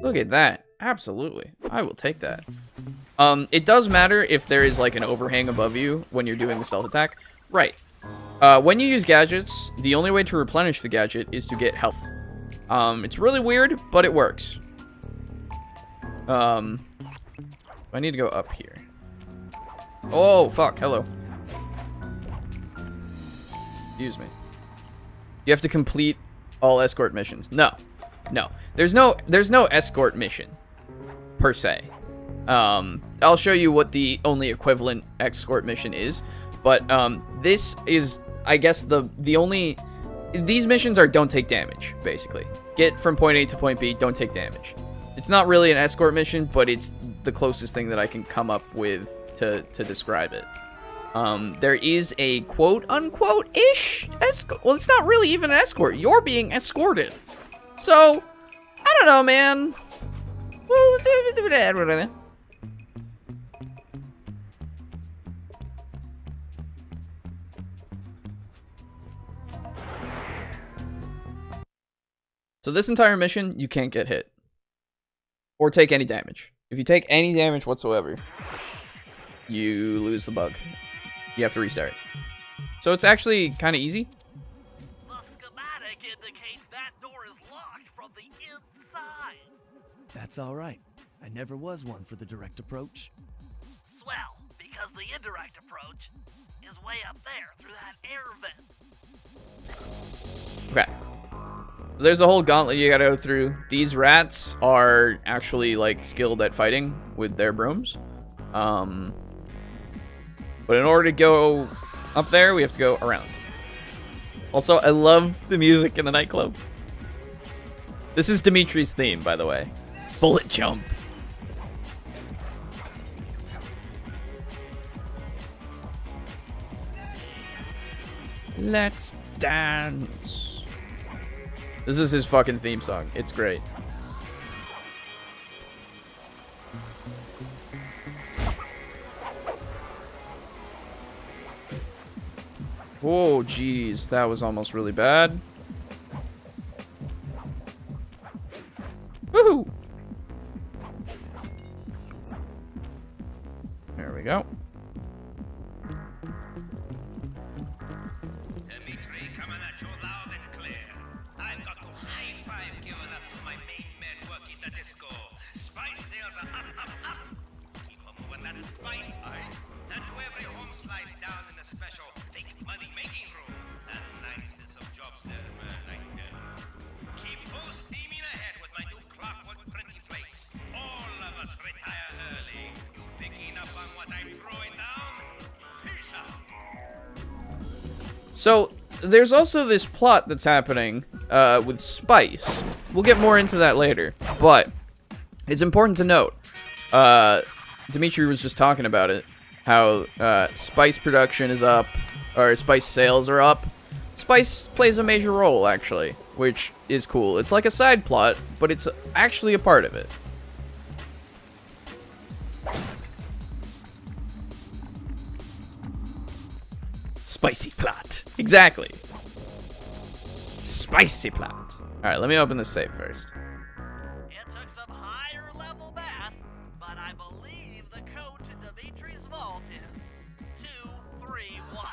Look at that. Absolutely. I will take that. It does matter if there is like an overhang above you when you're doing the stealth attack. Right. When you use gadgets, the only way to replenish the gadget is to get health. It's really weird, but it works. I need to go up here. Oh, fuck. Hello. Excuse me. You have to complete all escort missions. No. No. There's no escort mission, per se. I'll show you what the only equivalent escort mission is. But, this is, I guess, the only... These missions are don't take damage, basically. Get from point A to point B, don't take damage. It's not really an escort mission, but it's the closest thing that I can come up with to describe it. There is a quote-unquote-ish escort. Well, it's not really even an escort. You're being escorted. So, I don't know, man. Well, do that. So this entire mission, you can't get hit. Or take any damage. If you take any damage whatsoever, you lose the bug. You have to restart. So it's actually kind of easy. The schematic indicates that door is locked from the inside. That's all right. I never was one for the direct approach. Swell, because the indirect approach is way up there through that air vent. Okay. There's a whole gauntlet you gotta go through. These rats are actually, like, skilled at fighting with their brooms. But in order to go up there, we have to go around. Also, I love the music in the nightclub. This is Dimitri's theme, by the way. Bullet jump. Let's dance. This is his fucking theme song. It's great. Oh, jeez. That was almost really bad. Woohoo! There we go. Dimitri coming at you loud and clear. I've got to high five giving up to my main men working the disco. Spice sales are up, up, up. Keep on moving that spice, alright? And to every home slice down in the special big money making room. And nice, there's some jobs there, man. Keep full steaming ahead with my new clockwork printing plates. All of us retire early. You picking up on what I'm throwing down? Peace out. So, there's also this plot that's happening with Spice. We'll get more into that later, but it's important to note, Dimitri was just talking about it, how Spice production is up, or Spice sales are up. Spice plays a major role, actually, which is cool. It's like a side plot, but it's actually a part of it. Spicy plot. Exactly. Spicy plot. Alright, let me open this safe first. It took some higher level math, but I believe the code to Dimitri's vault is 231.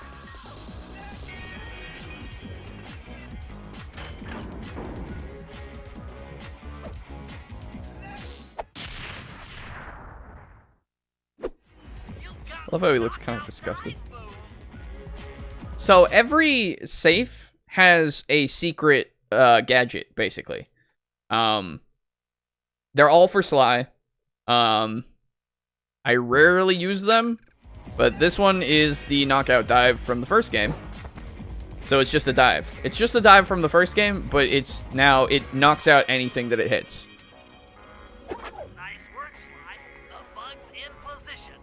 I love how he looks kind of disgusted. So every safe has a secret gadget, basically. They're all for Sly. I rarely use them, but this one is the knockout dive from the first game. So it's just a dive. It's just a dive from the first game, but it's now, it knocks out anything that it hits. Nice work, Sly. The bug's in position.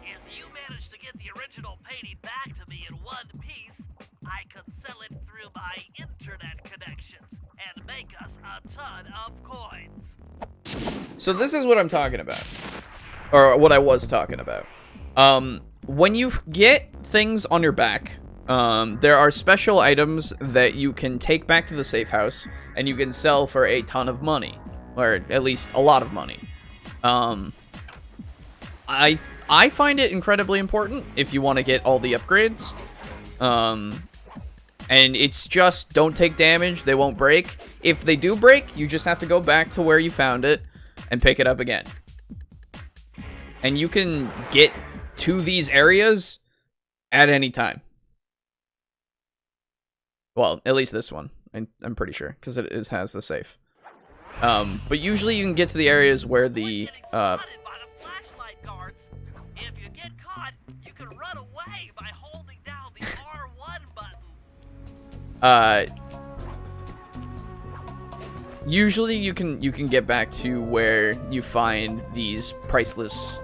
If you manage to get the original painting back to me in one piece, I could sell it through my internet connections and make us a ton of coins. So this is what I'm talking about. Or what I was talking about. When you get things on your back, there are special items that you can take back to the safe house, and you can sell for a ton of money. or at least a lot of money. I find it incredibly important if you want to get all the upgrades. And it's just, don't take damage, they won't break. If they do break, you just have to go back to where you found it and pick it up again. And you can get to these areas at any time. Well, at least this one, I'm pretty sure, because it has the safe. But usually you can get to the areas where the, If you get caught, you can run away by holding down the R1 button. Usually you can get back to where you find these priceless,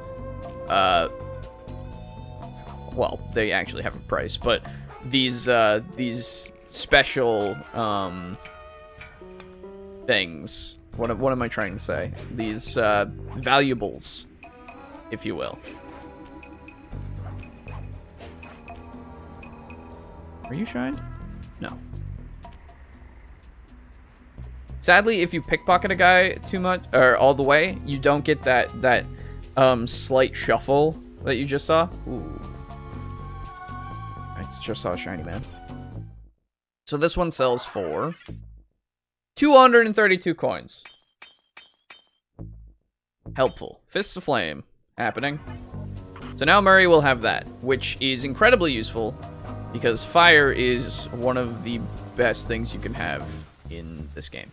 well, they actually have a price, but these special, things. What am I trying to say? These, valuables, if you will. Are you shined? No. Sadly, if you pickpocket a guy too much, or all the way, you don't get that slight shuffle that you just saw. Ooh. I just saw a shiny man. So this one sells for 232 coins. Helpful. Fists of Flame. Happening. So now Murray will have that, which is incredibly useful, because fire is one of the best things you can have in this game.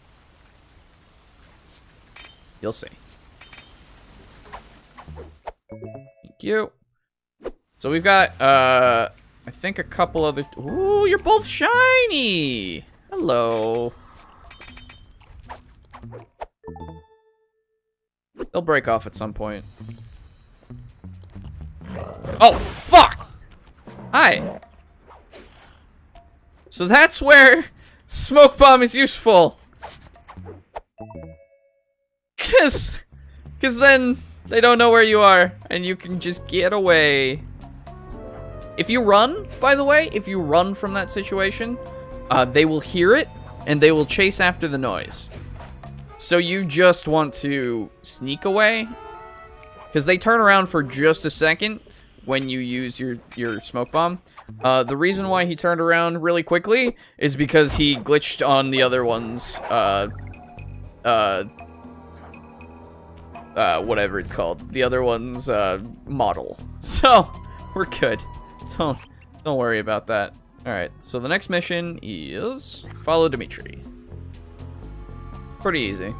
You'll see. Thank you. So we've got, I think a couple other... Ooh, you're both shiny! Hello. They'll break off at some point. Oh, fuck! Hi. So that's where Smoke Bomb is useful. Cause then they don't know where you are, and you can just get away. If you run, by the way, if you run from that situation, they will hear it, and they will chase after the noise. So you just want to sneak away, because they turn around for just a second when you use your smoke bomb. The reason why he turned around really quickly is because he glitched on the other one's, whatever it's called. The other one's, model. So, we're good. Don't worry about that. Alright, so the next mission is follow Dimitri. Pretty easy.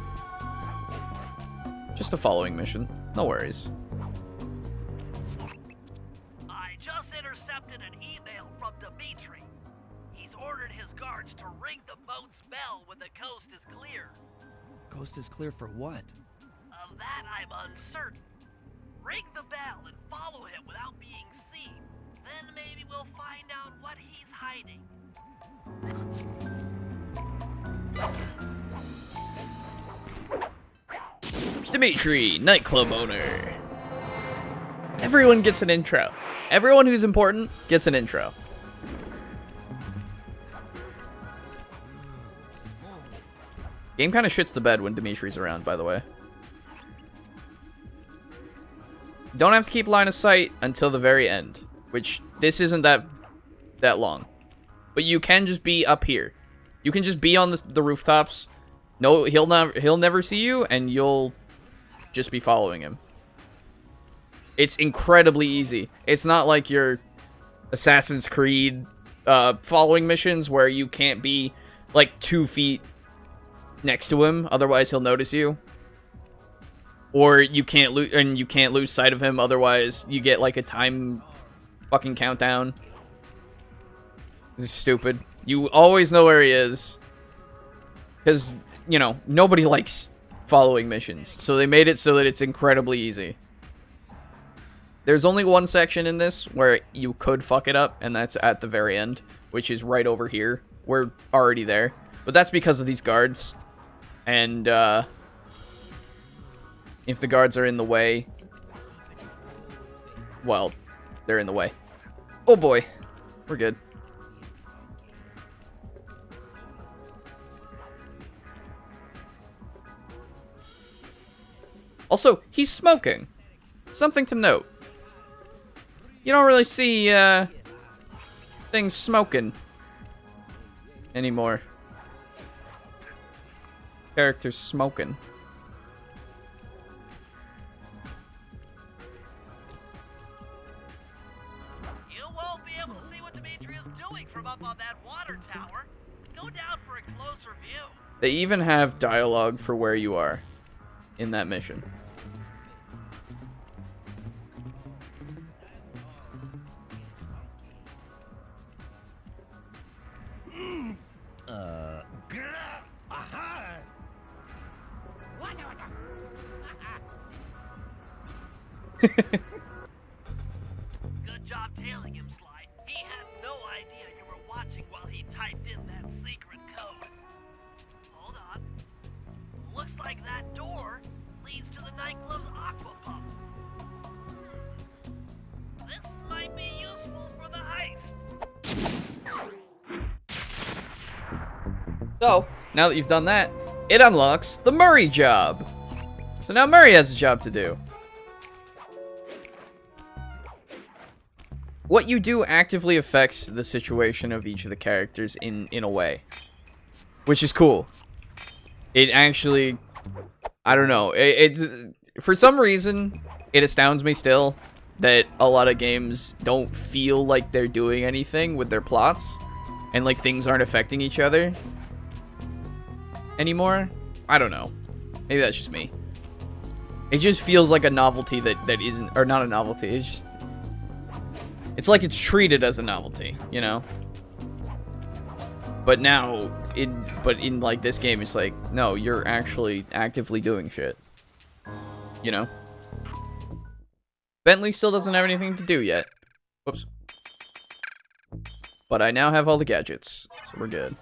Just a following mission. No worries. I just intercepted an email from Dimitri. He's ordered his guards to ring the boat's bell when the coast is clear. Coast is clear for what? Of that, I'm uncertain. Ring the bell and follow him without being seen. Then maybe we'll find out what he's hiding. Dimitri, nightclub owner. Everyone gets an intro. Everyone who's important gets an intro. Game kind of shits the bed when Dimitri's around, by the way. Don't have to keep line of sight until the very end, which this isn't that long. But you can just be up here. You can just be on the rooftops. No, he'll never see you, and you'll just be following him. It's incredibly easy. It's not like your Assassin's Creed following missions where you can't be like 2 feet next to him, otherwise he'll notice you. Or you can't lose sight of him, otherwise you get like a time fucking countdown. This is stupid. You always know where he is. Because, you know, nobody likes following missions. So they made it so that it's incredibly easy. There's only one section in this where you could fuck it up, and that's at the very end, which is right over here. We're already there. But that's because of these guards. And, if the guards are in the way, well, they're in the way. Oh boy. We're good. Also, he's smoking. Something to note. You don't really see things smoking anymore. Characters smoking. You won't be able to see what Dimitri is doing from up on that water tower. Go down for a closer view. They even have dialogue for where you are in that mission. Aha! Good job tailing him, Sly. He had no idea you were watching while he typed in that secret code. Hold on. Looks like that door leads to the nightclub's aqua pump. This might be useful for the heist. So, now that you've done that, it unlocks the Murray job. So now Murray has a job to do. What you do actively affects the situation of each of the characters in a way. Which is cool. It actually... I don't know. It's for some reason, it astounds me still that a lot of games don't feel like they're doing anything with their plots. And like things aren't affecting each other anymore. I don't know. Maybe that's just me. It just feels like a novelty that isn't, or not a novelty. It's just, it's like it's treated as a novelty, you know. But now, in like this game, it's like, no, you're actually actively doing shit. You know. Bentley still doesn't have anything to do yet. Whoops. But I now have all the gadgets, so we're good.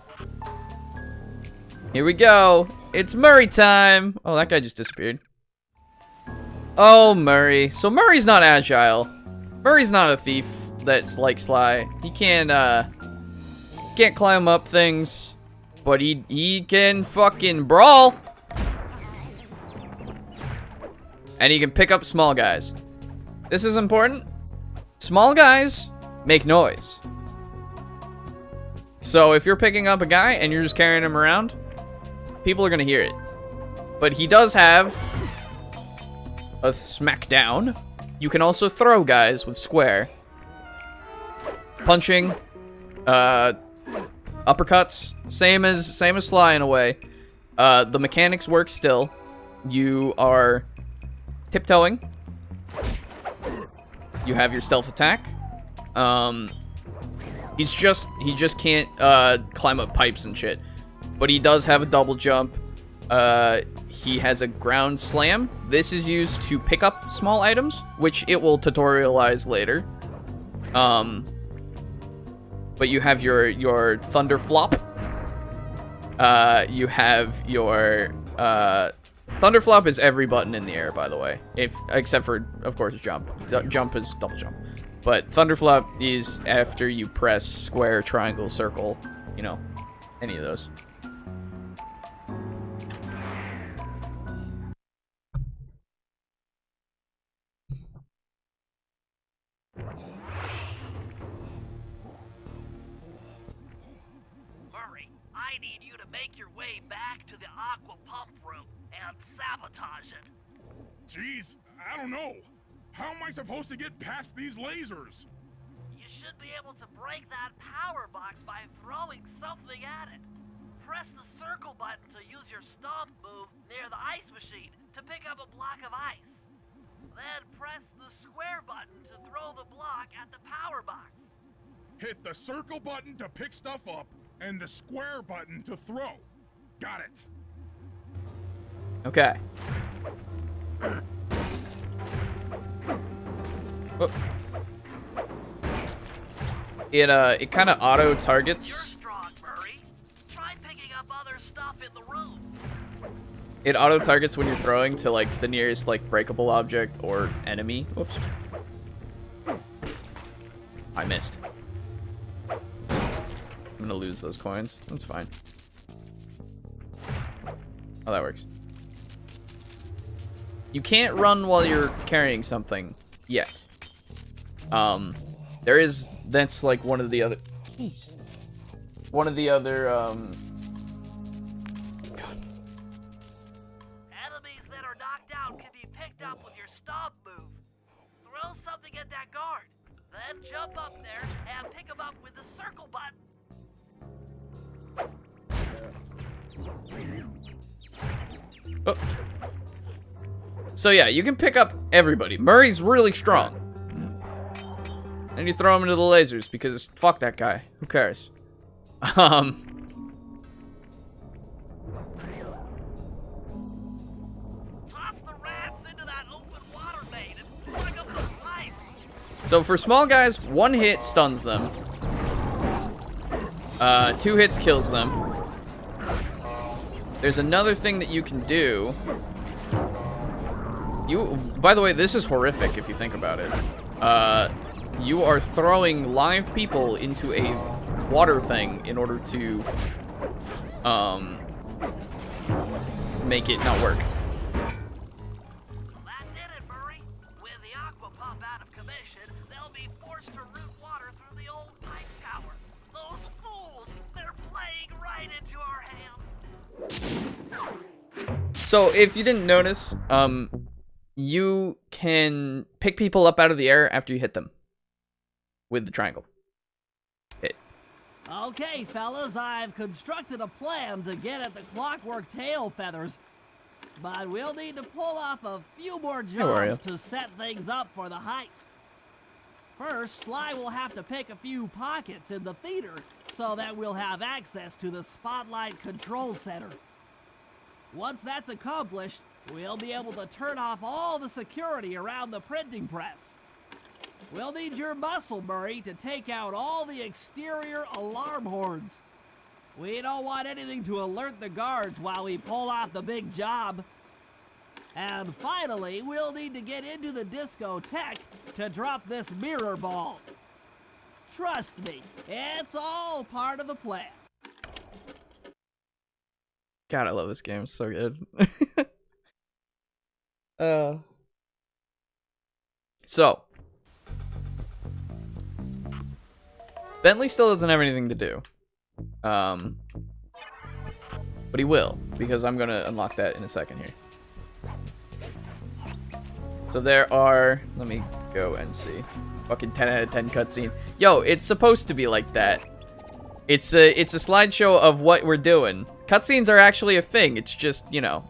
Here we go. It's Murray time. Oh, that guy just disappeared. Oh, Murray. So Murray's not agile. Murray's not a thief that's like Sly. He can't climb up things, but he can fucking brawl. And he can pick up small guys. This is important. Small guys make noise. So if you're picking up a guy and you're just carrying him around, people are gonna hear it. But he does have a smackdown. You can also throw guys with square. Punching, uppercuts, same as Sly in a way. The mechanics work still. You are tiptoeing. You have your stealth attack. He just can't climb up pipes and shit. But he does have a double jump. He has a ground slam. This is used to pick up small items, which it will tutorialize later. But you have your thunder flop. You have your thunder flop is every button in the air, by the way, except for of course jump. Jump is double jump, but thunder flop is after you press square, triangle, circle, you know, any of those. I need you to make your way back to the aqua pump room and sabotage it. Jeez, I don't know. How am I supposed to get past these lasers? You should be able to break that power box by throwing something at it. Press the circle button to use your stomp move near the ice machine to pick up a block of ice. Then press the square button to throw the block at the power box. Hit the circle button to pick stuff up, and the square button to throw. Got it. Okay. Oh. It kind of auto You're targets. strong, Murray. Try picking up other stuff in the room. It auto targets when you're throwing to like the nearest like breakable object or enemy. Whoops. I missed. I'm gonna lose those coins. That's fine. Oh, that works. You can't run while you're carrying something yet. That's like one of the other, Enemies that are knocked out can be picked up with your stomp move. Throw something at that guard, then jump up there and pick him up with the circle button. Oh. So yeah, you can pick up everybody. Murray's really strong. And you throw him into the lasers because fuck that guy. Who cares? Toss the rats into that open water main and plug up the pipes. So for small guys, 1 hit stuns them. 2 hits kills them. There's another thing that you can do. By the way, this is horrific if you think about it. You are throwing live people into a water thing in order to make it not work. That did it, Murray. With the aqua pump out of commission, they'll be forced to root water through the old pipe tower. Those fools, they're playing right into our hands. So if you didn't notice, you can pick people up out of the air after you hit them with the triangle. Hit. Okay, fellas, I've constructed a plan to get at the clockwork tail feathers. But we'll need to pull off a few more are you? jobs to set things up for the heist. First, Sly will have to pick a few pockets in the theater so that we'll have access to the Spotlight Control Center. Once that's accomplished, we'll be able to turn off all the security around the printing press. We'll need your muscle, Murray, to take out all the exterior alarm horns. We don't want anything to alert the guards while we pull off the big job. And finally, we'll need to get into the discotheque to drop this mirror ball. Trust me, it's all part of the plan. God, I love this game. It's so good. So Bentley still doesn't have anything to do. But he will, because I'm gonna unlock that in a second here. So there are, let me go and see. Fucking 10 out of 10 cutscene. Yo, it's supposed to be like that. It's a slideshow of what we're doing. Cutscenes are actually a thing. It's just, you know,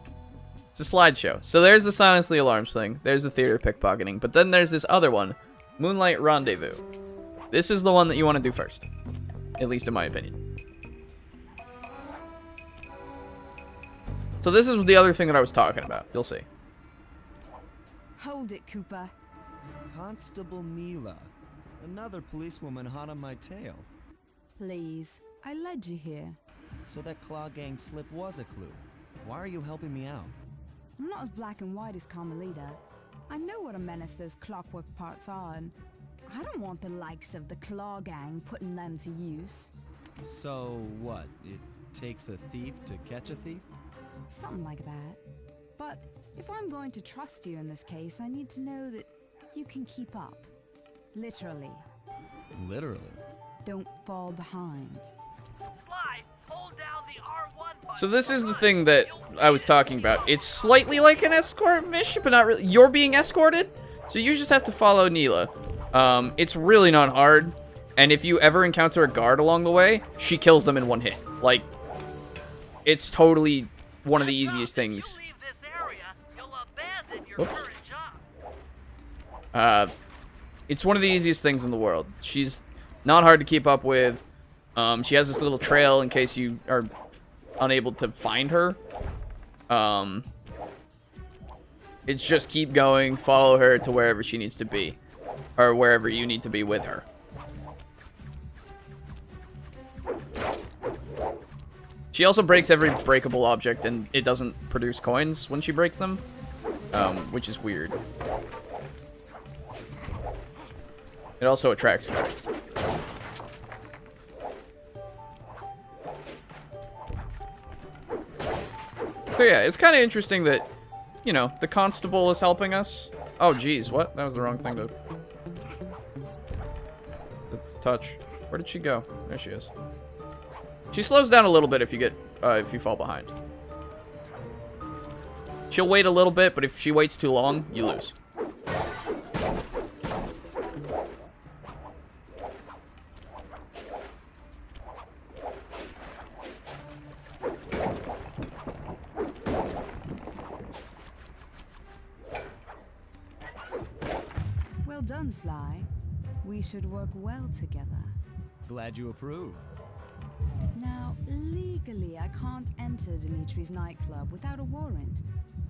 it's a slideshow. So there's the Silence the Alarms thing. There's the theater pickpocketing. But then there's this other one, Moonlight Rendezvous. This is the one that you want to do first. At least in my opinion. So this is the other thing that I was talking about. You'll see. Hold it, Cooper. Constable Neela. Another policewoman hot on my tail. Please, I led you here. So that Claw Gang slip was a clue. Why are you helping me out? I'm not as black and white as Carmelita. I know what a menace those clockwork parts are, and I don't want the likes of the Claw Gang putting them to use. So what? It takes a thief to catch a thief? Something like that. But if I'm going to trust you in this case, I need to know that you can keep up. Literally. Literally. Don't fall behind. Sly, hold down the R1 button. So this is the thing that I was talking about. It's slightly like an escort mission, but not really. You're being escorted, so you just have to follow Neela. It's really not hard, and if you ever encounter a guard along the way, she kills them in 1 hit. Like, it's totally one of the easiest things. If you leave this area, you'll abandon your Whoops. current job. It's one of the easiest things in the world. She's not hard to keep up with. She has this little trail in case you are unable to find her. It's just keep going, follow her to wherever she needs to be. Or wherever you need to be with her. She also breaks every breakable object, and it doesn't produce coins when she breaks them. Which is weird. It also attracts guards. So yeah, it's kind of interesting that you know, the constable is helping us. Oh, geez, what? That was the wrong thing to touch. Where did she go? There she is. She slows down a little bit if you fall behind. She'll wait a little bit, but if she waits too long, you lose. Well done, Sly. We should work well together. Glad you approve. Now, legally, I can't enter Dimitri's nightclub without a warrant.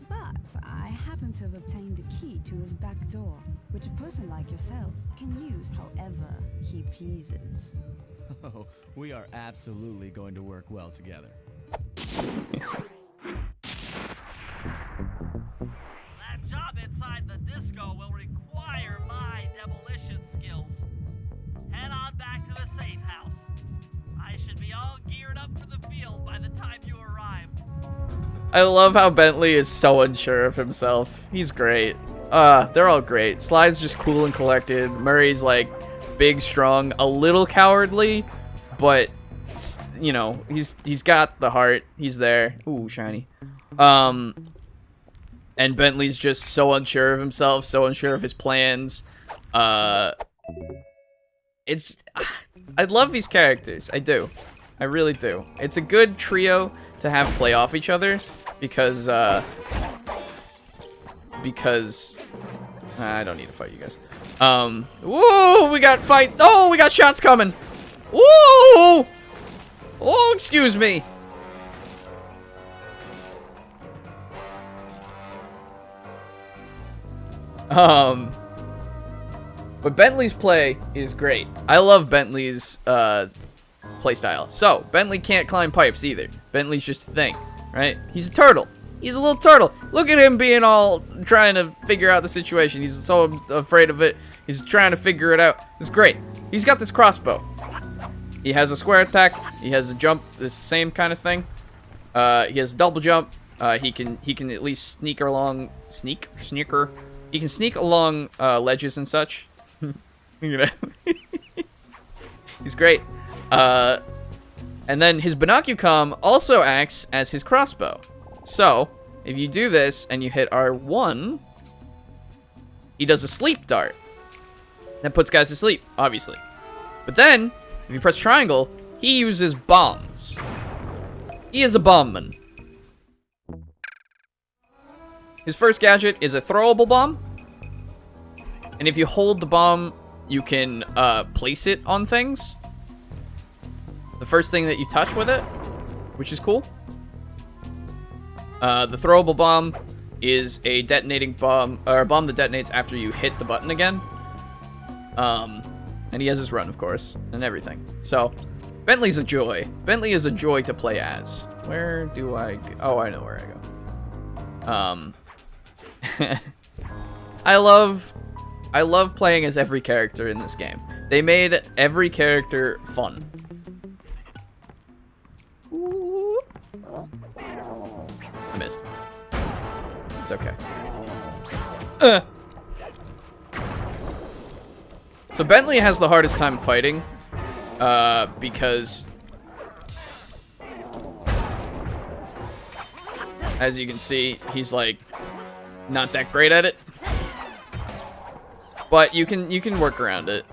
But I happen to have obtained a key to his back door, which a person like yourself can use however he pleases. Oh, we are absolutely going to work well together. That job inside the disco will require my demolition skills. Head on back to the safe house. I should be all geared up for the field by the time you arrive. I love how Bentley is so unsure of himself. He's great. They're all great. Sly's just cool and collected. Murray's like big, strong, a little cowardly, but you know, he's got the heart. He's there. Ooh, shiny. And Bentley's just so unsure of himself, so unsure of his plans. I love these characters. I do. I really do. It's a good trio to have play off each other because I don't need to fight you guys. Woo! We got fight. Oh, we got shots coming. Woo! Oh, excuse me. But Bentley's play is great. I love Bentley's play style. So, Bentley can't climb pipes either. Bentley's just a thing, right? He's a turtle. He's a little turtle. Look at him being all trying to figure out the situation. He's so afraid of it. He's trying to figure it out. It's great. He's got this crossbow. He has a square attack. He has a jump. This same kind of thing. He has double jump. He can at least sneaker. He can sneak along ledges and such. You know, he's great. And then his binocucom also acts as his crossbow. So if you do this and you hit R1, he does a sleep dart. That puts guys to sleep, obviously. But then if you press triangle, he uses bombs. He is a bombman. His first gadget is a throwable bomb. And if you hold the bomb, you can place it on things. The first thing that you touch with it, which is cool. The throwable bomb is a detonating bomb, or a bomb that detonates after you hit the button again. And he has his run, of course, and everything. So, Bentley's a joy. Bentley is a joy to play as. Where do I go? Oh, I know where I go. I love playing as every character in this game. They made every character fun. Ooh. I missed. It's okay. So Bentley has the hardest time fighting, because, as you can see, he's like not that great at it. But you can work around it.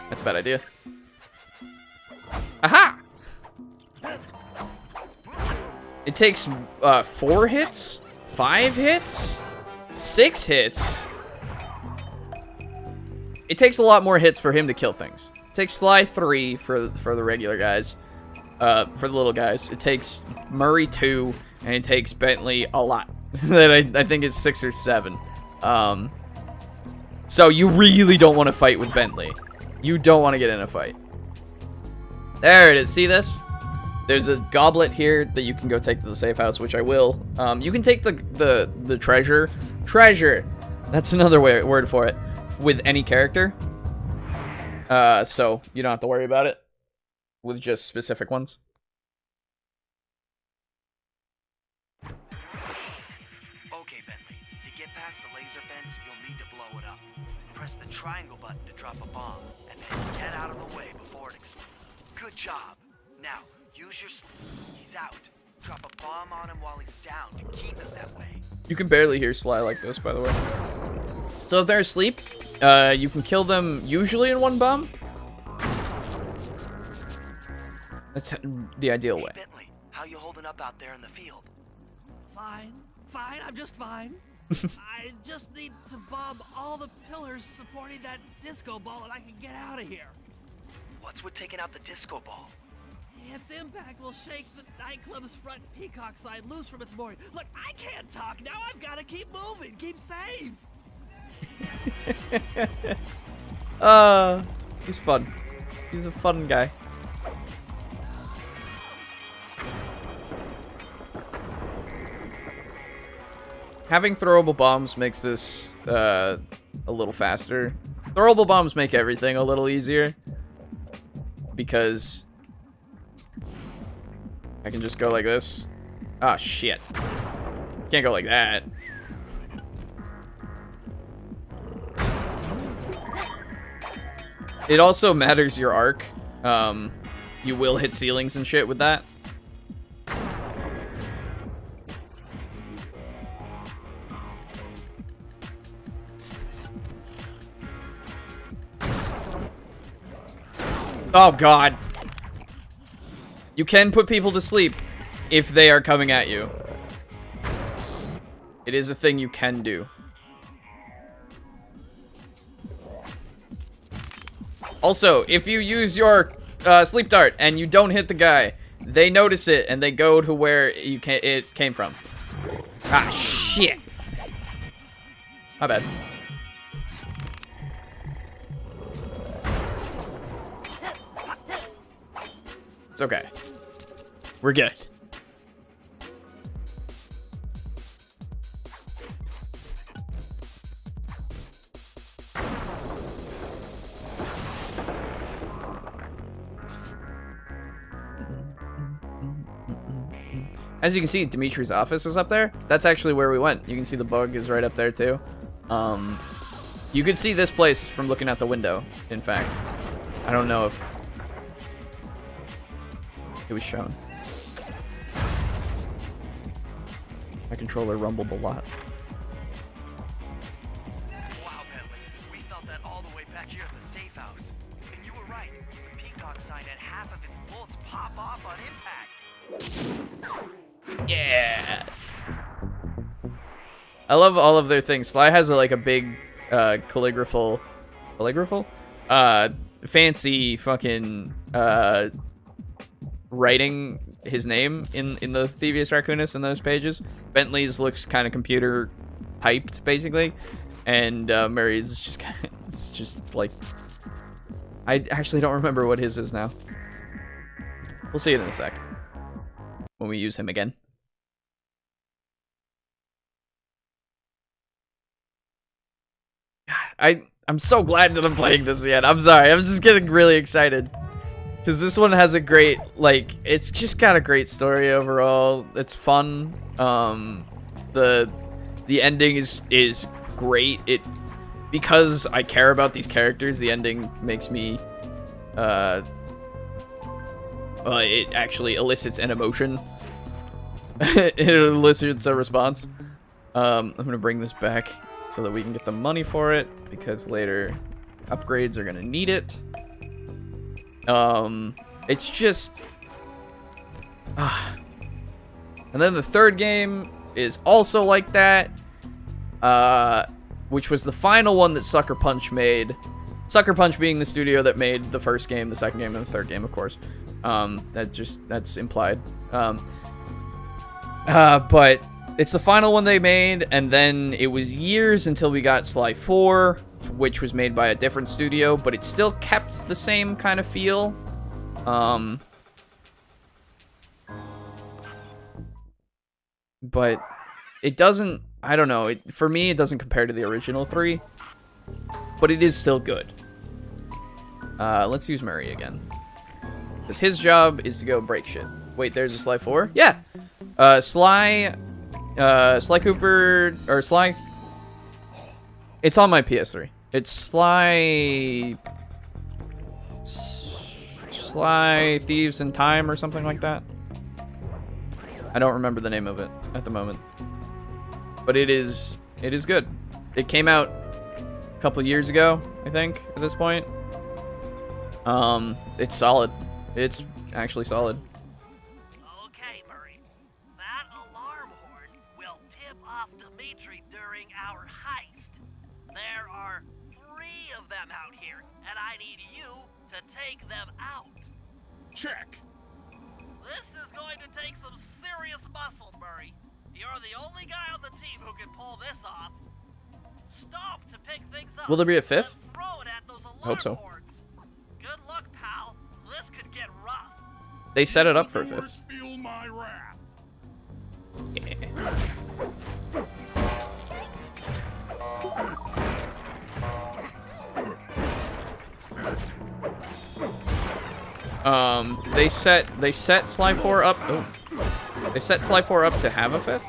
That's a bad idea. Aha! It takes 4 hits, 5 hits, 6 hits. It takes a lot more hits for him to kill things. It takes Sly 3 for the regular guys, for the little guys. It takes Murray 2, and it takes Bentley a lot. That I think it's 6 or 7. So you really don't want to fight with Bentley. You don't want to get in a fight. There it is. See this? There's a goblet here that you can go take to the safe house, which I will. You can take the treasure. Treasure. That's another word for it. With any character. So you don't have to worry about it. With just specific ones. past the laser fence, you'll need to blow it up. Press the triangle button to drop a bomb, and then get out of the way before it explodes. Good job. Now, use your... He's out. Drop a bomb on him while he's down to keep him that way. You can barely hear Sly like this, by the way. So if they're asleep, you can kill them usually in one bomb. That's the ideal way. Hey, Bentley, how you holding up out there in the field? Fine, I'm just fine. I just need to bomb all the pillars supporting that disco ball and I can get out of here. What's with taking out the disco ball? Its impact will shake the nightclub's front peacock sign loose from its mooring. Look, I can't talk now. I've got to keep moving. Keep safe. He's fun. He's a fun guy. Having throwable bombs makes this a little faster. Throwable bombs make everything a little easier because I can just go like this. Ah, shit. Can't go like that. It also matters your arc. You will hit ceilings and shit with that. Oh, God. You can put people to sleep if they are coming at you. It is a thing you can do. Also, if you use your sleep dart and you don't hit the guy, they notice it and they go to where it came from. Ah, shit. My bad. It's okay. We're good. As you can see, Dimitri's office is up there. That's actually where we went. You can see the bug is right up there too. You could see this place from looking out the window, in fact. I don't know if it was shown. My controller rumbled a lot. Wow, Bentley. We felt that all the way back here at the safe house. And you were right. The peacock sign had half of its bullets pop off on impact. Yeah. I love all of their things. Sly has like a big calligraphical fancy fucking writing his name in the Thieves Raccoonus in those pages. Bentley's looks kind of computer typed basically, and Murray's is just it's just like, I actually don't remember what his is now. We'll see it in a sec when we use him again. God, I'm so glad that I'm playing this again. I'm sorry, I'm just getting really excited. Because this one has a great, like, it's just got a great story overall. It's fun. The ending is great. Because I care about these characters, the ending makes me, it actually elicits an emotion. It elicits a response. I'm gonna bring this back so that we can get the money for it, because later upgrades are gonna need it. It's just... And then the third game is also like that, which was the final one that Sucker Punch made. Sucker Punch being the studio that made the first game, the second game, and the third game, of course. That's implied. But it's the final one they made, and then it was years until we got Sly 4, which was made by a different studio, but it still kept the same kind of feel. But it doesn't, I don't know, for me it doesn't compare to the original 3, but it is still good. Let's use Murray again, because his job is to go break shit. Wait, there's a Sly 4? Yeah! Sly Cooper, or Sly It's on my PS3. It's Sly Thieves in Time or something like that. I don't remember the name of it at the moment. But it is good. It came out a couple of years ago, I think, at this point. It's solid. It's actually solid. Okay, Murray. That alarm horn will tip off Dimitri during our heist. There are 3 of them out here, and I need you to take them out. Check. This is going to take some serious muscle, Murray. You're the only guy on the team who can pull this off. Stop to pick things up. Will there be a 5th? And throw it at those alarm I hope so. horns. Good luck, pal. This could get rough. They set it up for a 5th. Doors feel my wrath. They set Sly 4 up. Oh, they set Sly 4 up to have a 5th.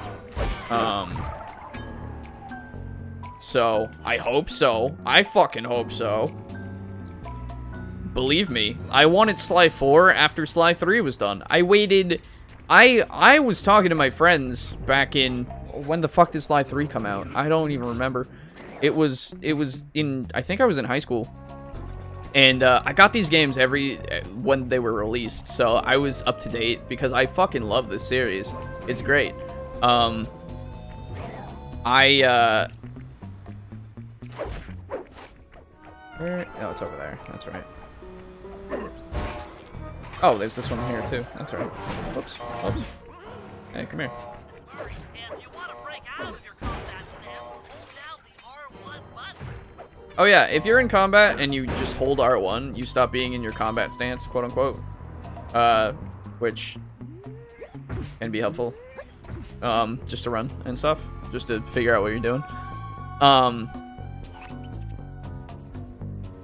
So I hope so. I fucking hope so. Believe me, I wanted Sly 4 after Sly 3 was done. I waited. I was talking to my friends back in, when the fuck did Sly 3 come out? I don't even remember. It was in, I think I was in high school. And I got these games when they were released, so I was up to date because I fucking love this series. It's great. Oh, it's over there. That's right. Oh, there's this one here too. That's right. Whoops. Whoops. Hey, come here. Murray, if you want to break out of your combat stance, hold down the R1 button. Oh yeah, if you're in combat and you just hold R1, you stop being in your combat stance, quote unquote. Which can be helpful. Just to run and stuff. Just to figure out what you're doing.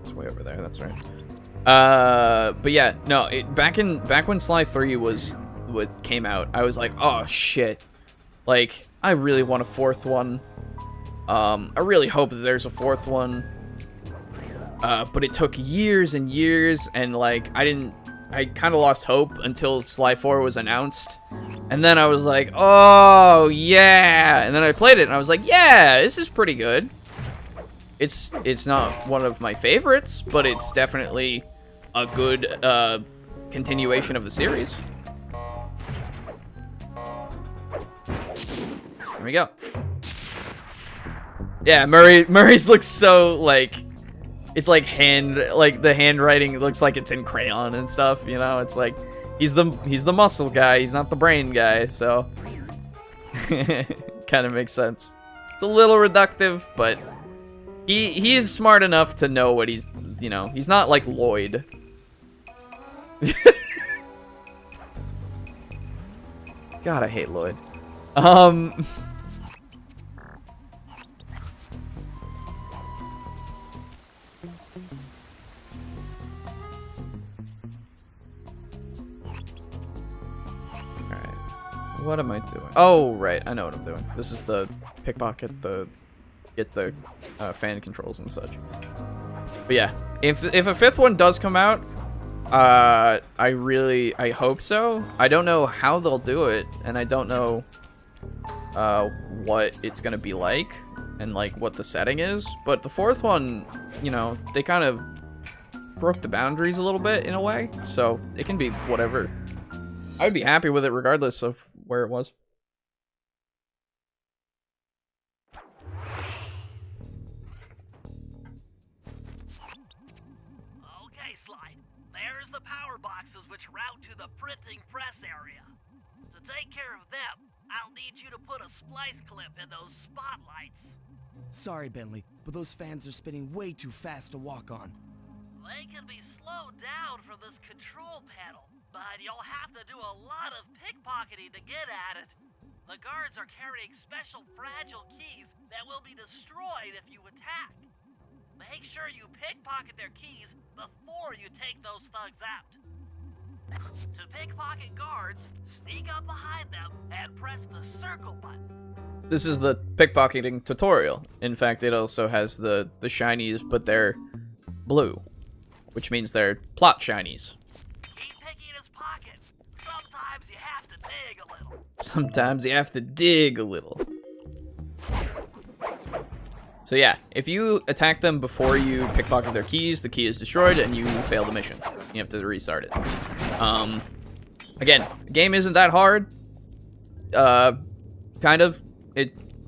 It's way over there, that's right. But yeah, no, back when Sly 3 was what came out, I was like, oh shit. Like, I really want a 4th one. I really hope that there's a 4th one. But it took years and years, and like I kind of lost hope until Sly 4 was announced. And then I was like, oh yeah, and then I played it and I was like, yeah, this is pretty good. It's not one of my favorites, but it's definitely a good continuation of the series. There we go. Yeah, Murray's looks so like, it's like the handwriting looks like it's in crayon and stuff, you know? It's like he's the muscle guy, he's not the brain guy, so kind of makes sense. It's a little reductive, but he is smart enough to know what he's, you know, he's not like Lloyd. God, I hate Lloyd. What am I doing? Oh, right. I know what I'm doing. This is the pickpocket, get the fan controls and such. But yeah, if a 5th one does come out, I hope so. I don't know how they'll do it, and I don't know what it's gonna be like, and like what the setting is. But the 4th one, you know, they kind of broke the boundaries a little bit in a way, so it can be whatever. I would be happy with it regardless of where it was. Okay, Sly. There's the power boxes which route to the printing press area. To take care of them, I'll need you to put a splice clip in those spotlights. Sorry, Bentley, but those fans are spinning way too fast to walk on. They can be slowed down from this control panel, but you'll have to do a lot of pickpocketing to get at it. The guards are carrying special fragile keys that will be destroyed if you attack. Make sure you pickpocket their keys before you take those thugs out. To pickpocket guards, sneak up behind them and press the circle button. This is the pickpocketing tutorial. In fact, it also has the shinies, but they're blue, which means they're plot shinies. Keep picking his pocket. Sometimes you have to dig a little. Sometimes you have to dig a little. So yeah, if you attack them before you pickpocket their keys, the key is destroyed and you fail the mission. You have to restart it. Again, the game isn't that hard. Kind of.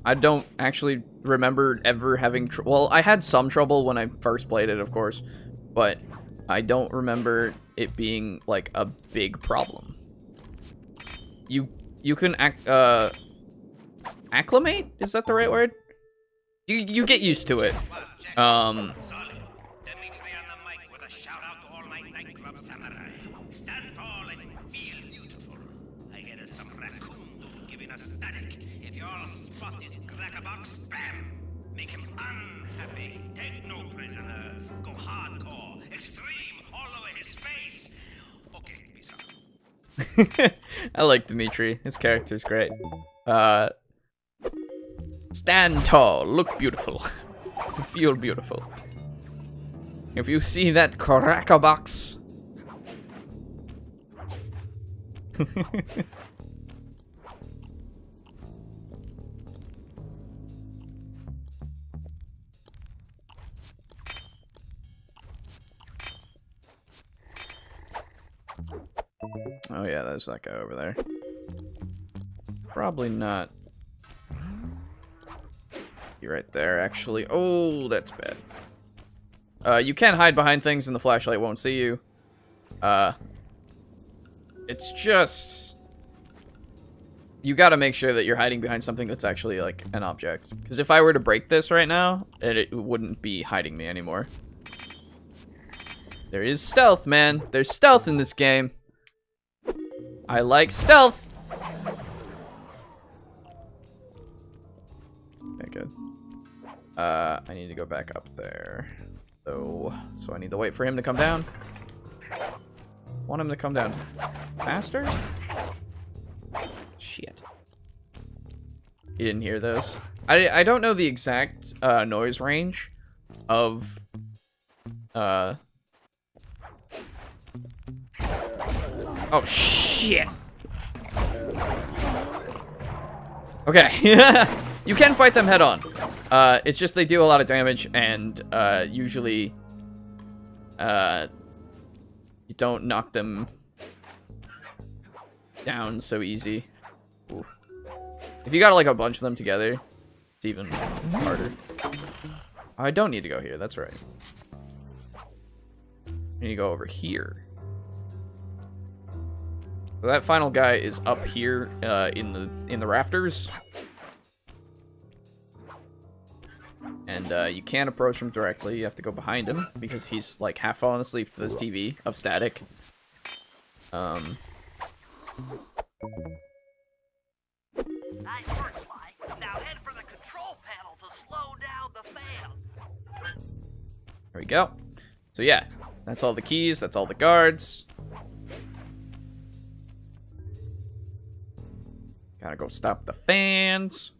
I don't actually remember ever having well, I had some trouble when I first played it, of course, but I don't remember it being like a big problem. You can acclimate? Is that the right word? You get used to it. Solid. Dimitri on the mic with a shout out to all my nightclub samurai. Stand tall and feel beautiful. I hear there's some raccoon dude giving us static. If you all spot this crackerbox, bam! Make him unhappy. Take no prisoners. Go hardcore. Extreme all over his face. Okay, peace out. I like Dimitri. His character's great. Stand tall, look beautiful, feel beautiful. If you see that cracker box. Oh yeah, there's that guy over there. Probably not. You're right there, actually. Oh, that's bad. You can hide behind things and the flashlight won't see you. It's just... You gotta make sure that you're hiding behind something that's actually, like, an object. Because if I were to break this right now, it wouldn't be hiding me anymore. There is stealth, man. There's stealth in this game. I like stealth! Okay, good. I need to go back up there. So I need to wait for him to come down. Want him to come down faster? Shit. You didn't hear those? I don't know the exact noise range of oh shit. Okay. You can fight them head on. It's just they do a lot of damage, and usually you don't knock them down so easy. Ooh. If you got like a bunch of them together, it's harder. Oh, I don't need to go here. That's right. I need to go over here. So that final guy is up here in the rafters. And you can't approach him directly. You have to go behind him because he's like half fallen asleep to this TV of static. Nice work, Sly. Now head for the control panel to slow down the fans. There we go. So yeah, that's all the keys. That's all the guards. Gotta go stop the fans.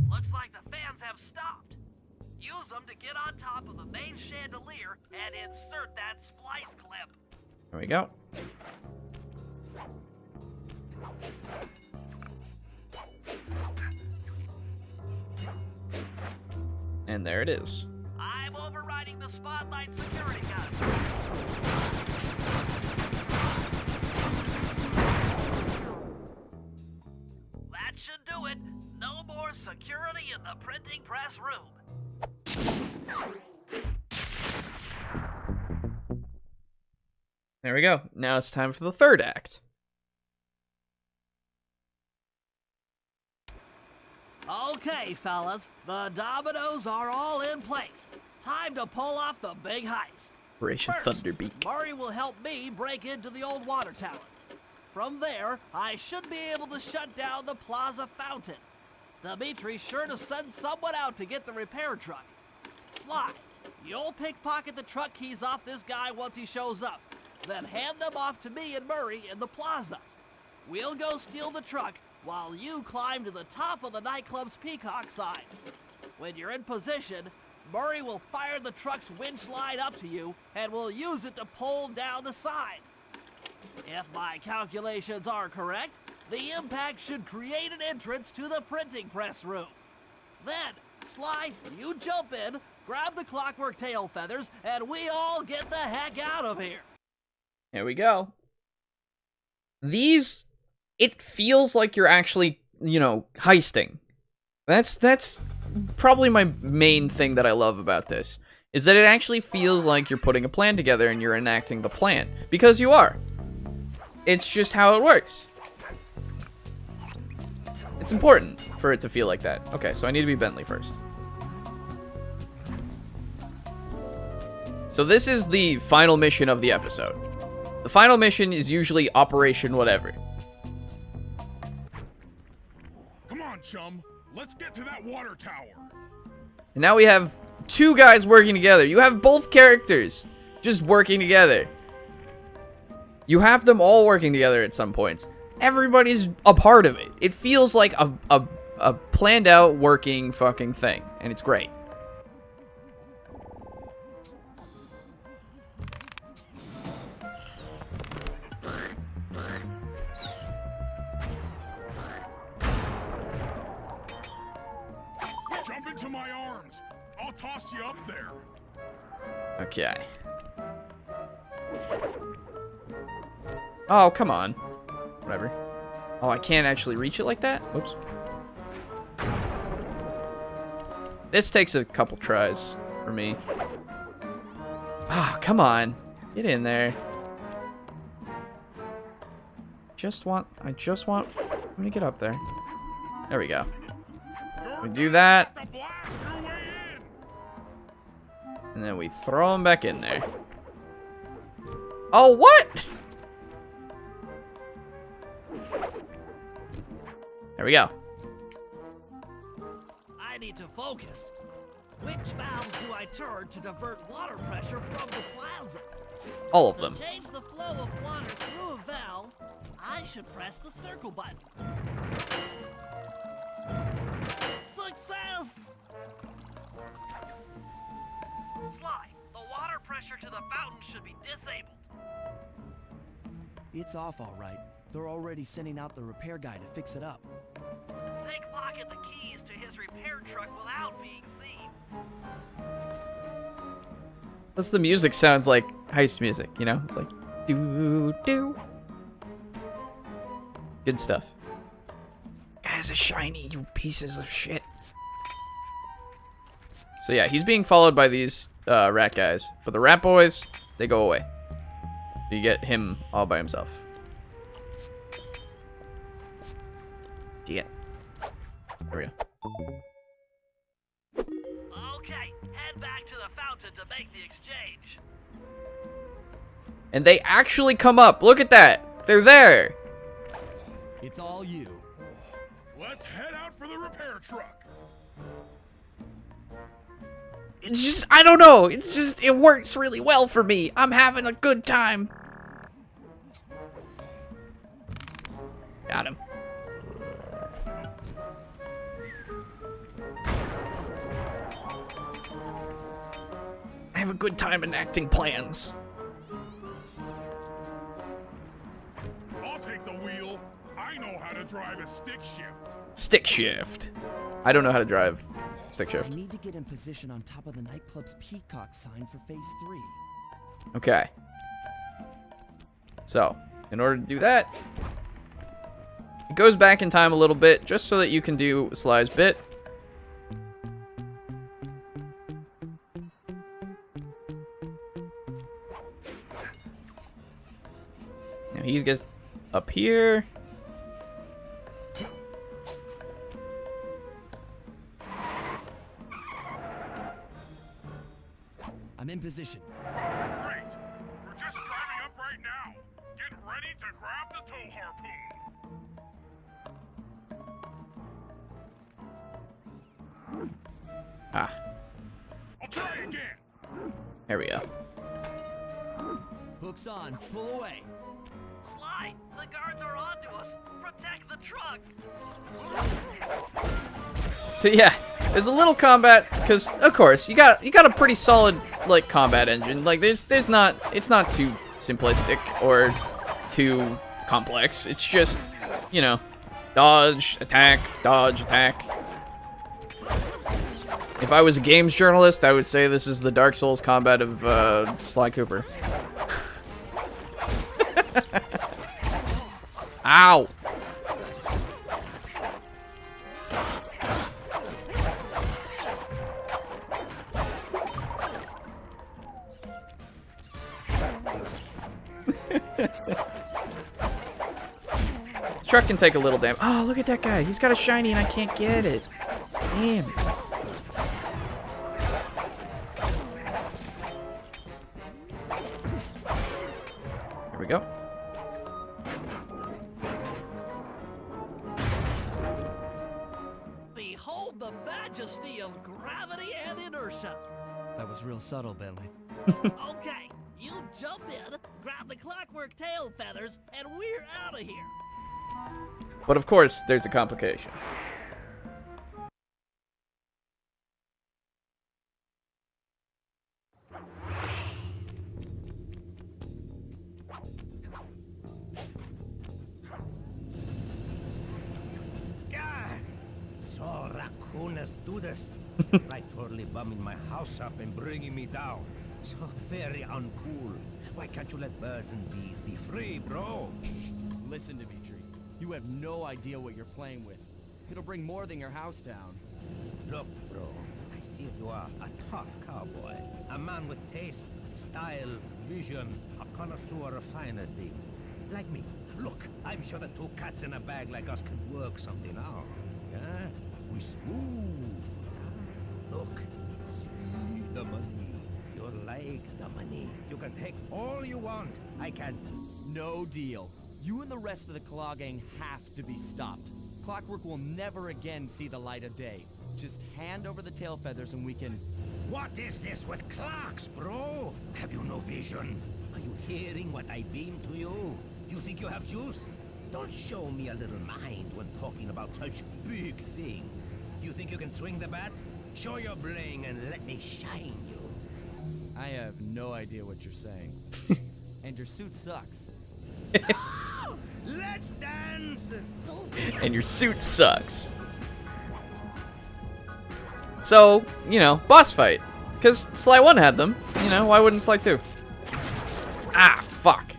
Looks like the fans have stopped. Use them to get on top of the main chandelier and insert that splice clip. There we go. And there it is. I'm overriding the spotlight security gun. That should do it. No more security in the printing press room. There we go. Now it's time for the third act. Okay, fellas, the dominoes are all in place. Time to pull off the big heist. Operation First, Thunderbeak. Murray will help me break into the old water tower. From there, I should be able to shut down the plaza fountain. Dimitri's sure to send someone out to get the repair truck. Sly, you'll pickpocket the truck keys off this guy once he shows up, then hand them off to me and Murray in the plaza. We'll go steal the truck while you climb to the top of the nightclub's peacock sign. When you're in position, Murray will fire the truck's winch line up to you and will use it to pull down the sign. If my calculations are correct, the impact should create an entrance to the printing press room. Then, Sly, you jump in, grab the clockwork tail feathers, and we all get the heck out of here. Here we go. These, it feels like you're actually, you know, heisting. That's probably my main thing that I love about this, is that it actually feels like you're putting a plan together and you're enacting the plan. Because you are. It's just how it works. It's important for it to feel like that. Okay, so I need to be Bentley first. So this is the final mission of the episode. The final mission is usually Operation whatever. Come on, chum. Let's get to that water tower. And now we have two guys working together. You have both characters just working together. You have them all working together at some points. Everybody's a part of it. It feels like a planned out working fucking thing. And it's great. Jump into my arms. I'll toss you up there. Okay. Oh, come on. Whatever. Oh, I can't actually reach it like that? Whoops. This takes a couple tries for me. Ah, come on. Get in there. I just want, let me get up there. There we go. We do that. And then we throw him back in there. Oh, what? There we go. I need to focus. Which valves do I turn to divert water pressure from the plaza? All of them. To change the flow of water through a valve, I should press the circle button. Success! Sly, the water pressure to the fountain should be disabled. It's off all right. They're already sending out the repair guy to fix it up. Pickpocket the keys to his repair truck without being seen. Plus the music sounds like heist music, you know? It's like doo doo. Good stuff. Guys are shiny, you pieces of shit. So yeah, he's being followed by these rat guys, but the rat boys, they go away. You get him all by himself. Yeah. There we go. Okay, head back to the fountain to make the exchange. And they actually come up. Look at that. They're there. It's all you. Let's head out for the repair truck. It's just, I don't know. It's just, it works really well for me. I'm having a good time. Got him. I have a good time enacting plans. I'll take the wheel. I know how to drive a stick shift. Stick shift. I don't know how to drive stick I shift. need to get in position on top of the nightclub's peacock sign for phase 3. Okay. So, in order to do that, it goes back in time a little bit just so that you can do Sly's bit. Now he gets up here. I'm in position. Great. We're just driving up right now. Get ready to grab the tow harpoon. Ah, I'll try again. there we go. Hook's on. Pull away. Sly, the guards are onto us. Protect the truck. So yeah, there's a little combat because of course you got a pretty solid like combat engine. Like it's not too simplistic or too complex. It's just, you know, dodge, attack, dodge, attack. If I was a games journalist, I would say this is the Dark Souls combat of Sly Cooper. Ow! The truck can take a little damage. Oh, look at that guy. He's got a shiny and I can't get it. Damn it. Here we go. Behold the majesty of gravity and inertia. That was real subtle, Bentley. Okay, you jump in, grab the clockwork tail feathers, and we're out of here. But of course, there's a complication. God! So raccooners do this. Like totally bumming my house up and bringing me down. So very uncool. Why can't you let birds and bees be free, bro? Listen, Dimitri. You have no idea what you're playing with. It'll bring more than your house down. Look, bro, I see you are a tough cowboy. A man with taste, style, vision, a connoisseur of finer things. Like me. Look, I'm sure the two cats in a bag like us can work something out. Yeah? We smooth. Ah, look, see the money. You like the money. You can take all you want. I can... No deal. You and the rest of the Claw Gang have to be stopped. Clockwork will never again see the light of day. Just hand over the tail feathers and we can... What is this with clocks, bro? Have you no vision? Are you hearing what I beam to you? You think you have juice? Don't show me a little mind when talking about such big things. You think you can swing the bat? Show your bling and let me shine you. I have no idea what you're saying. And your suit sucks. Let's dance! And your suit sucks. So, you know, boss fight. Because Sly 1 had them. You know, why wouldn't Sly 2? Ah, fuck.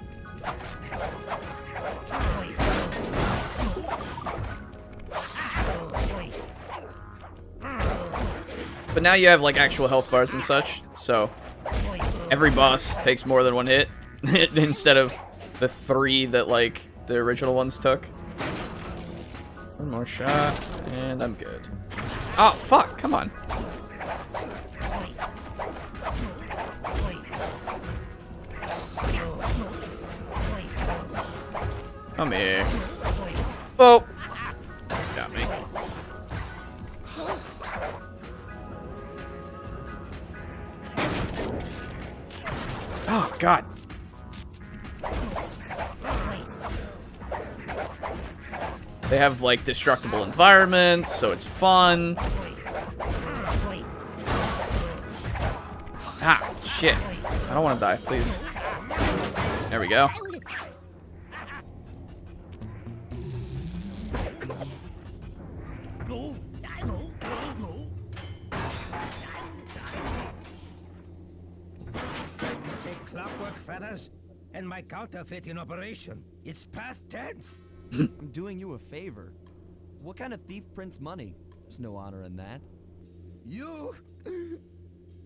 But now you have, like, actual health bars and such. So, every boss takes more than one hit. Instead of the 3 that, like, the original ones took. One more shot, and I'm good. Oh, fuck, come on. Come here. Oh! Got me. Oh, God. They have, like, destructible environments, so it's fun. Ah, shit. I don't want to die, please. There we go. You take clockwork feathers and my counterfeit in operation. It's past tense. I'm doing you a favor. What kind of thief prints money? There's no honor in that. You...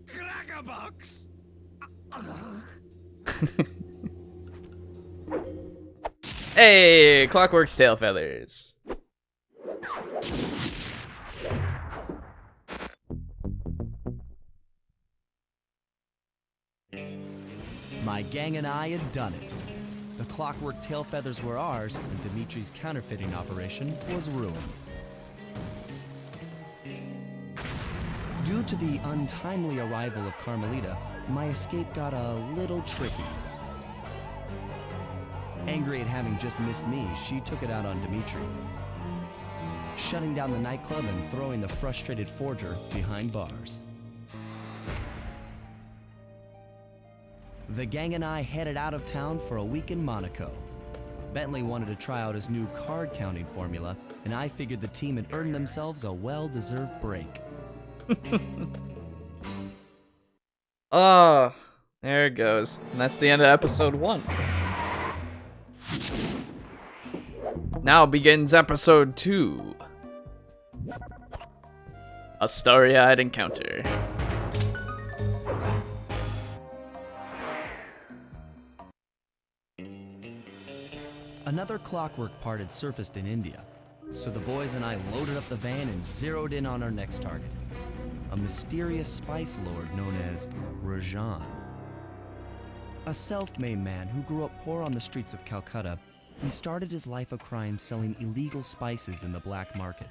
crackerbox! Hey, Clockwork's tail feathers. My gang and I had done it. The clockwork tail feathers were ours, and Dimitri's counterfeiting operation was ruined. Due to the untimely arrival of Carmelita, my escape got a little tricky. Angry at having just missed me, she took it out on Dimitri, shutting down the nightclub and throwing the frustrated forger behind bars. The gang and I headed out of town for a week in Monaco. Bentley wanted to try out his new card counting formula, and I figured the team had earned themselves a well-deserved break. Oh, there it goes. And that's the end of episode 1. Now begins episode 2. A starry-eyed encounter. Another clockwork part had surfaced in India, so the boys and I loaded up the van and zeroed in on our next target, a mysterious spice lord known as Rajan. A self-made man who grew up poor on the streets of Calcutta, he started his life of crime selling illegal spices in the black market,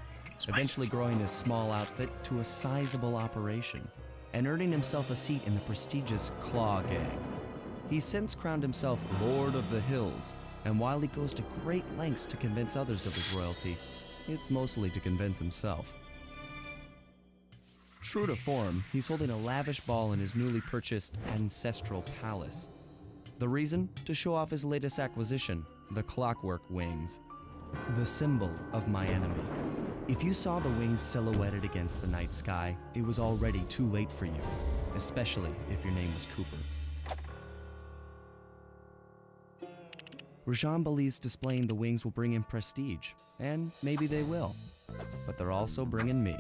eventually growing his small outfit to a sizable operation and earning himself a seat in the prestigious Claw Gang. He's since crowned himself Lord of the Hills, and while he goes to great lengths to convince others of his royalty, it's mostly to convince himself. True to form, he's holding a lavish ball in his newly purchased ancestral palace. The reason? To show off his latest acquisition, the clockwork wings, the symbol of my enemy. If you saw the wings silhouetted against the night sky, it was already too late for you, especially if your name was Cooper. Rajan believes displaying the wings will bring him prestige, and maybe they will, but they're also bringing me.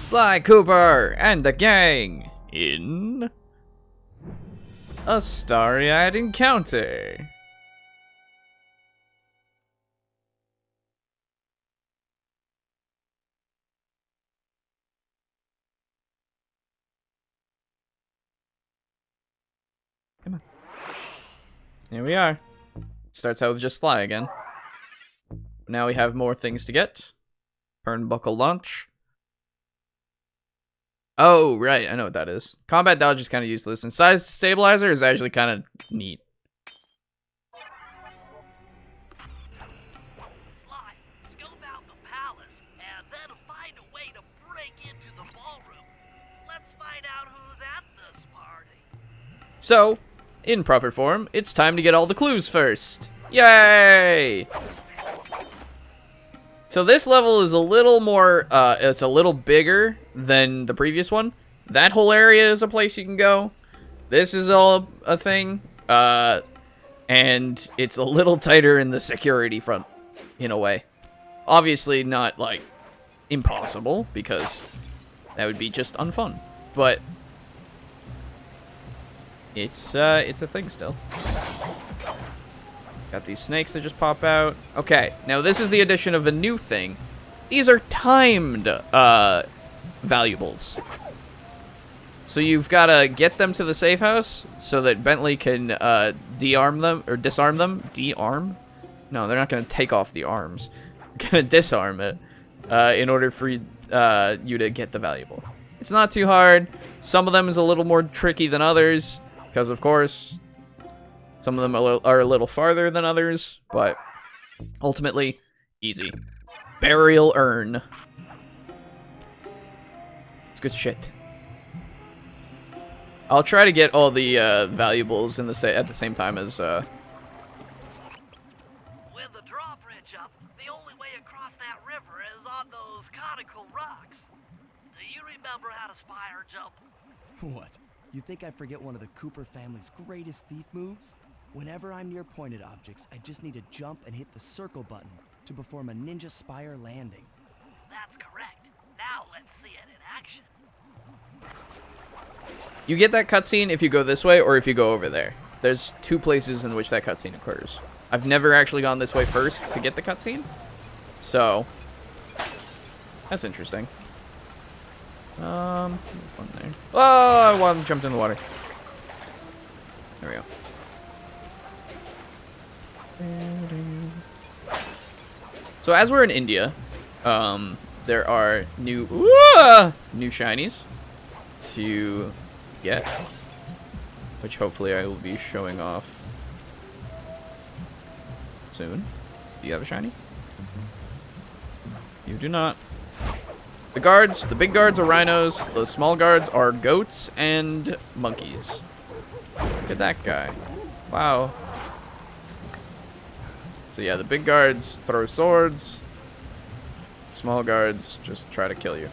Sly Cooper and the gang in a starry-eyed encounter. Come on. Here we are. Starts out with just Sly again. Now we have more things to get. Turnbuckle launch. Oh, right. I know what that is. Combat dodge is kind of useless, and size stabilizer is actually kind of neat. Sly, scope out the palace and then find a way to break into the ballroom. Let's find out who's at this party. So, in proper form, it's time to get all the clues first. Yay! So this level is a little more, it's a little bigger than the previous one. That whole area is a place you can go. This is all a thing. And it's a little tighter in the security front, in a way. Obviously not, like, impossible, because that would be just unfun. But it's a thing still. Got these snakes that just pop out. Okay, now this is the addition of a new thing. These are timed valuables. So you've got to get them to the safe house so that Bentley can disarm them. De-arm? No, they're not going to take off the arms. They're going to disarm it in order for you to get the valuable. It's not too hard. Some of them is a little more tricky than others because, of course, some of them are a little farther than others, but ultimately, easy. Burial urn. It's good shit. I'll try to get all the valuables in the at the same time as. With the drawbridge up, the only way across that river is on those conical rocks. Do you remember how to spire jump? What? You think I forget one of the Cooper family's greatest thief moves? Whenever I'm near pointed objects, I just need to jump and hit the circle button to perform a ninja spire landing. That's correct. Now let's see it in action. You get that cutscene if you go this way or if you go over there. There's two places in which that cutscene occurs. I've never actually gone this way first to get the cutscene, so that's interesting. There's one there. Oh, I jumped in the water. There we go. So as we're in India, there are new shinies to get, which hopefully I will be showing off soon. Do you have a shiny? You do not. The big guards are rhinos, the small guards are goats and monkeys. Look at that guy. Wow. So yeah, the big guards throw swords. Small guards just try to kill you.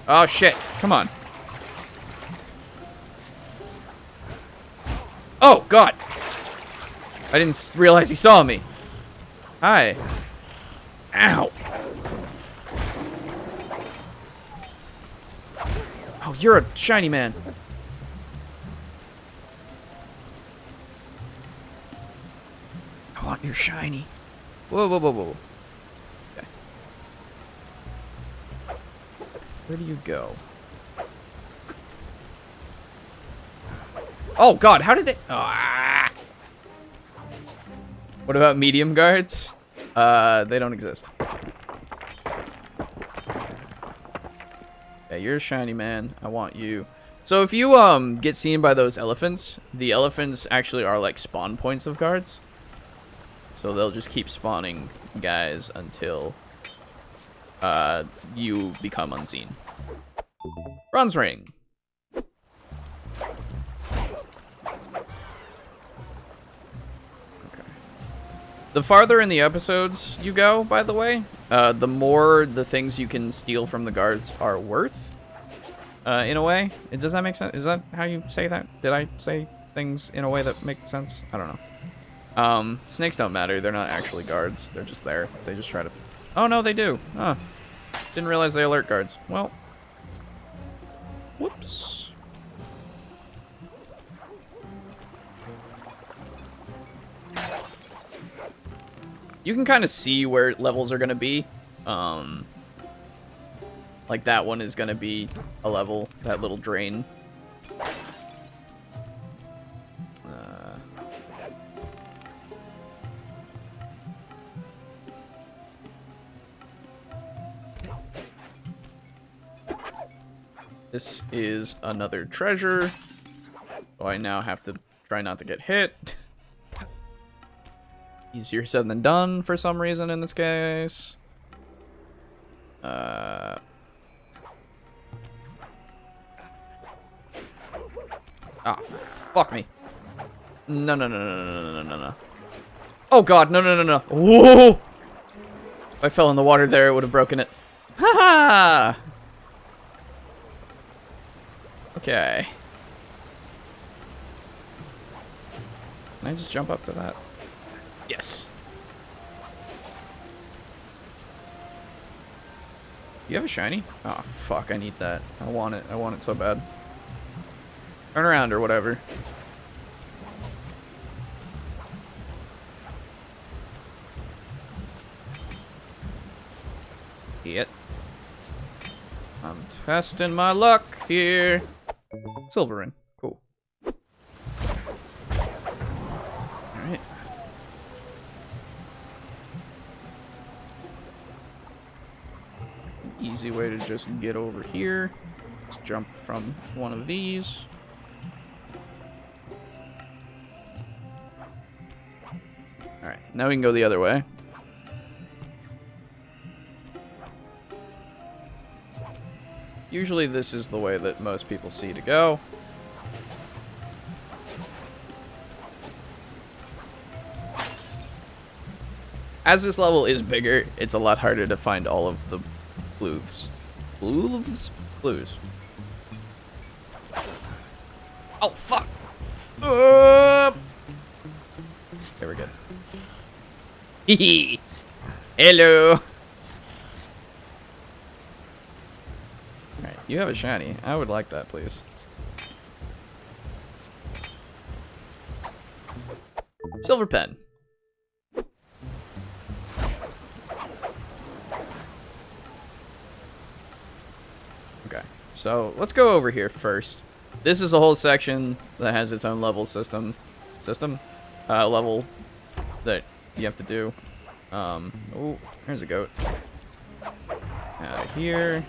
Oh shit, come on. Oh god! I didn't realize he saw me. Hi. Ow. Oh, you're a shiny man. I want your shiny. Whoa, whoa, whoa, whoa. Okay. Where do you go? Oh god, how did they... Ah. What about medium guards? They don't exist. Yeah, you're a shiny man. I want you. So if you get seen by those elephants, the elephants actually are like spawn points of guards. So they'll just keep spawning guys until you become unseen. Bronze ring. The farther in the episodes you go, by the way, the more the things you can steal from the guards are worth, in a way. Does that make sense? Is that how you say that? Did I say things in a way that makes sense? I don't know. Snakes don't matter. They're not actually guards. They're just there. They just try to... Oh, no, they do. Huh. Didn't realize they alert guards. Well. Whoops. You can kind of see where levels are going to be. Like that one is going to be a level, that little drain. This is another treasure. So I now have to try not to get hit. Easier said than done for some reason in this case. Oh, fuck me. No, no, no, no, no, no, no, no. Oh god, no, no, no, no. Whoa! If I fell in the water there, it would have broken it. Ha ha! Okay. Can I just jump up to that? Yes. You have a shiny? Oh, fuck, I need that. I want it. I want it so bad. Turn around or whatever. It. I'm testing my luck here. Silver ring. Cool. Alright. Easy way to just get over here. Just jump from one of these. Alright, now we can go the other way. Usually this is the way that most people see to go. As this level is bigger, it's a lot harder to find all of the blues. Blues? Blues. Oh, fuck! There we go. Hee Hello! Alright, you have a shiny. I would like that, please. Silver pen. Okay. So let's go over here first. This is a whole section that has its own level level that you have to do. Oh, there's a goat. Out of here.